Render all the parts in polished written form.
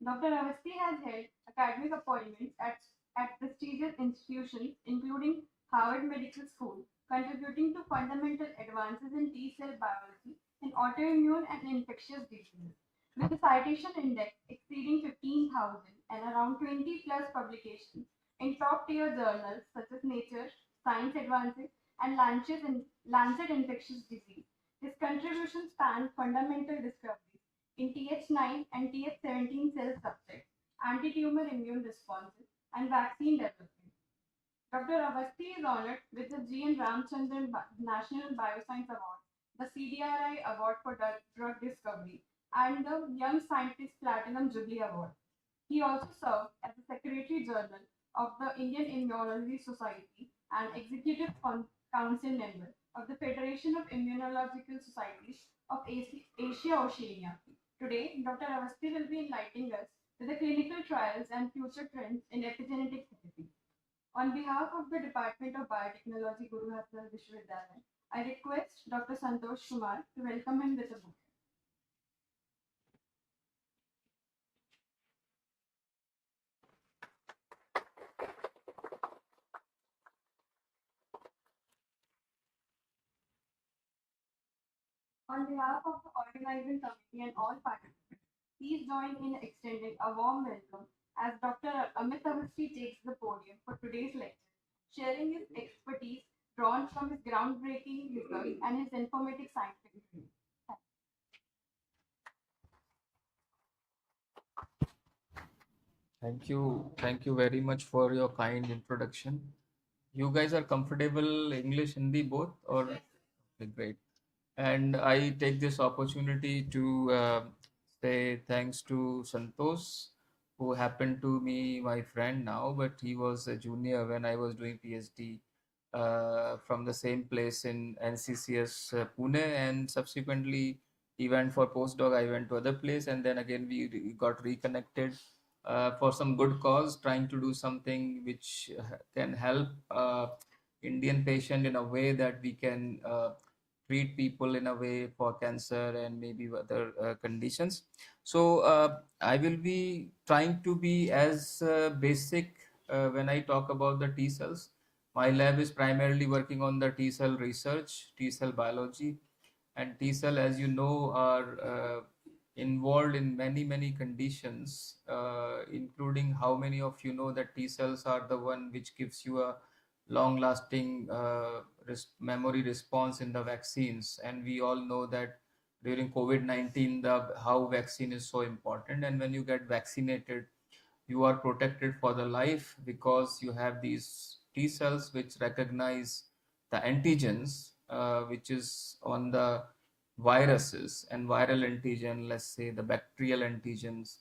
Dr. Awasthi has held academic appointments at prestigious institutions, including Harvard Medical School, contributing to fundamental advances in T cell biology in autoimmune and infectious diseases. With a citation index exceeding 15,000 and around 20 plus publications in top tier journals such as Nature, Science Advances, and Lancet Infectious Disease, his contributions span fundamental discoveries in Th9 and Th17 cell subsets, anti-tumor immune responses, and vaccine development. Dr. Avasthi is honored with the GN Ramchandran National Bioscience Award, the CDRI Award for Drug Discovery, and the Young Scientist Platinum Jubilee Award. He also served as the Secretary General of the Indian Immunology Society and Executive Council member of the Federation of Immunological Societies of Asia Oceania. Today, Dr. Avasthi will be enlightening us with the clinical trials and future trends in epigenetic therapy. On behalf of the Department of Biotechnology, Guru Hassan Vishwavidyalaya, I request Dr. Santosh Kumar to welcome him with a book. On behalf of the organizing committee and all participants, please join in extending a warm welcome as Dr. Amit Awasthi takes the podium for today's lecture, sharing his expertise drawn from his groundbreaking research and his informative scientific views. Thank you very much for your kind introduction. You guys are comfortable English, Hindi both, or okay, great. And I take this opportunity to say thanks to Santosh, who happened to be my friend now, but he was a junior when I was doing PhD from the same place in NCCS Pune, and subsequently he went for postdoc. I went to other place, and then again we got reconnected for some good cause, trying to do something which can help Indian patient in a way that we can treat people in a way for cancer and maybe other conditions. So I will be trying to be as basic when I talk about the T cells. My lab is primarily working on the T cell research, T cell biology, and T cell, as you know, are involved in many conditions, including how many of you know that T cells are the one which gives you a long lasting memory response in the vaccines. And we all know that during COVID-19 the how vaccine is so important, and when you get vaccinated you are protected for the life because you have these T cells which recognize the antigens which is on the viruses and viral antigen, let's say the bacterial antigens,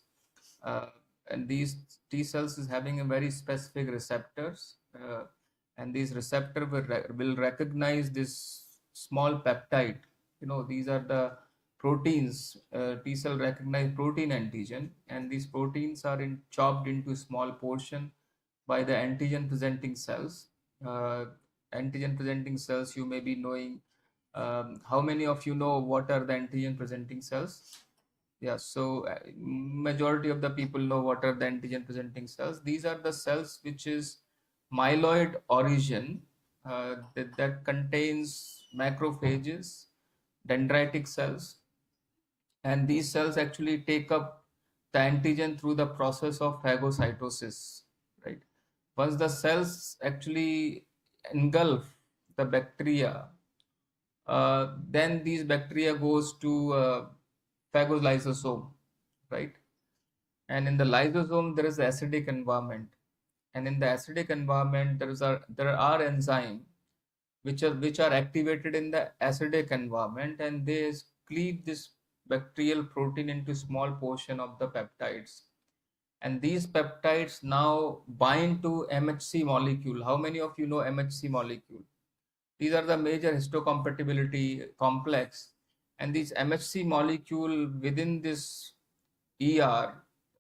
uh, and these T cells is having a very specific receptors, and these receptor will recognize this small peptide. You know, these are the proteins. T cell recognize protein antigen, and these proteins are chopped into small portion by the antigen presenting cells. Uh, Antigen presenting cells, you may be knowing. How many of you know what are the antigen presenting cells? Yeah, so majority of the people know what are the antigen presenting cells. These are the cells which is myeloid origin, that contains macrophages, dendritic cells, and these cells actually take up the antigen through the process of phagocytosis, right? Once the cells actually engulf the bacteria, then these bacteria goes to phagolysosome, right? And in the lysosome there is acidic environment, and in the acidic environment there are enzymes which are activated in the acidic environment, and they cleave this bacterial protein into small portion of the peptides, and these peptides now bind to MHC molecule. How many of you know MHC molecule? These are the major histocompatibility complex, and these MHC molecule within this ER,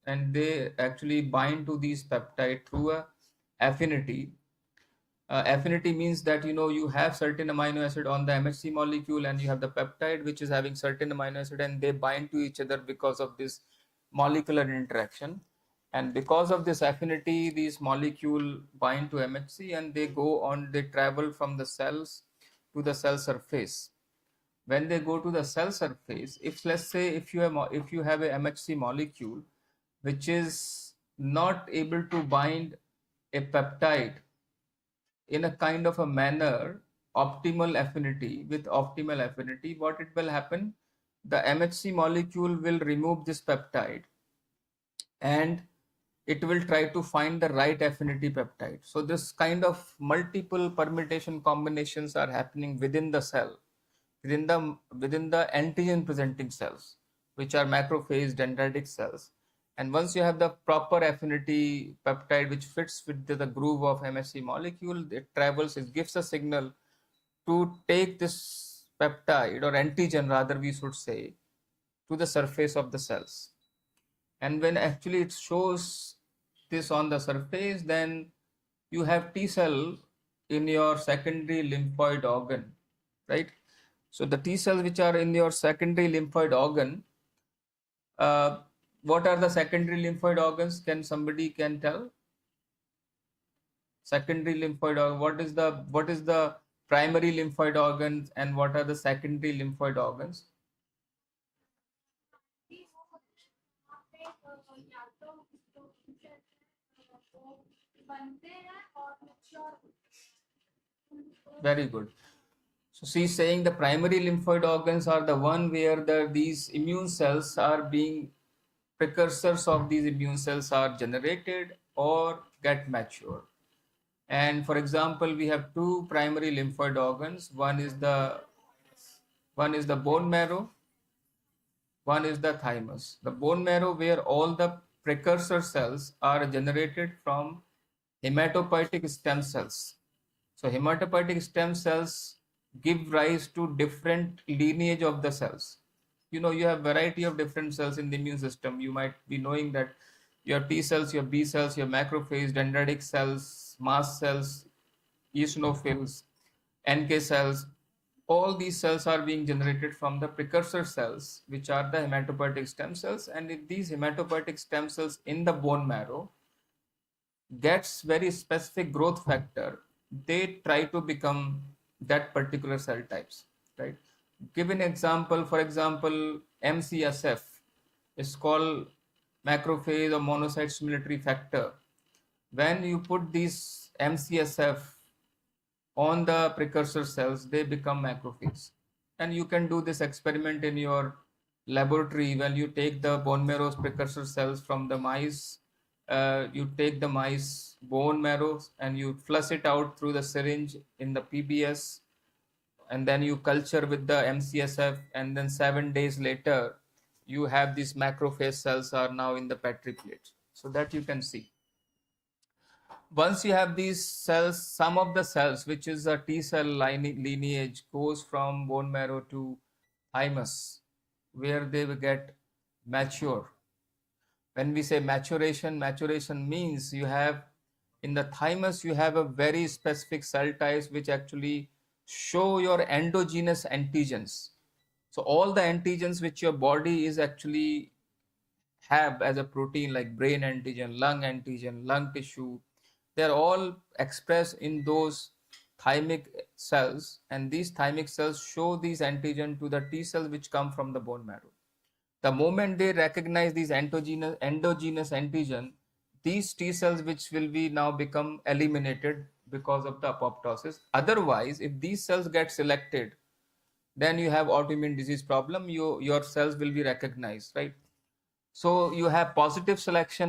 and they actually bind to these peptide through a affinity. Affinity means that you have certain amino acid on the MHC molecule, and you have the peptide which is having certain amino acid, and they bind to each other because of this molecular interaction, and because of this affinity, these molecule bind to MHC and they travel from the cells to the cell surface. When they go to the cell surface, if let's say if you have a MHC molecule which is not able to bind a peptide in a kind of a manner, with optimal affinity, what it will happen, the MHC molecule will remove this peptide and it will try to find the right affinity peptide. So this kind of multiple permutation combinations are happening within the cell, within the antigen presenting cells, which are macrophage dendritic cells. And once you have the proper affinity peptide which fits with the groove of MHC molecule, it gives a signal to take this peptide or antigen, rather we should say, to the surface of the cells. And when actually it shows this on the surface, then you have T cell in your secondary lymphoid organ, right? So the T cells which are in your secondary lymphoid organ, uh, what are the secondary lymphoid organs? Somebody can tell? Secondary lymphoid organ. What is the primary lymphoid organs and what are the secondary lymphoid organs? Very good. So she's saying the primary lymphoid organs are the one where these immune cells are being, precursors of these immune cells are generated or get matured. And for example, we have two primary lymphoid organs. One is the bone marrow, one is the thymus. The bone marrow, where all the precursor cells are generated from hematopoietic stem cells. So hematopoietic stem cells give rise to different lineage of the cells. You have variety of different cells in the immune system. You might be knowing that your T cells, your B cells, your macrophage, dendritic cells, mast cells, eosinophils, NK cells, all these cells are being generated from the precursor cells, which are the hematopoietic stem cells. And if these hematopoietic stem cells in the bone marrow gets very specific growth factor, they try to become that particular cell types, right? Give an example. For example, MCSF is called macrophage or monocyte stimulatory factor. When you put these MCSF on the precursor cells, they become macrophages. And you can do this experiment in your laboratory. When you take the bone marrow's precursor cells from the mice, you take the mice bone marrow and you flush it out through the syringe in the PBS, and then you culture with the MCSF, and then 7 days later you have these macrophage cells are now in the Petri plate, so that you can see. Once you have these cells, some of the cells, which is a T cell lineage, goes from bone marrow to thymus, where they will get mature. When we say maturation means you have in the thymus, you have a very specific cell types which actually show your endogenous antigens. So all the antigens which your body is actually have as a protein, like brain antigen, lung tissue, they're all expressed in those thymic cells, and these thymic cells show these antigen to the T cells which come from the bone marrow. The moment they recognize these endogenous antigen, these T cells which will be now become eliminated because of the apoptosis. Otherwise, if these cells get selected, then you have autoimmune disease problem. Your cells will be recognized, right? So you have positive selection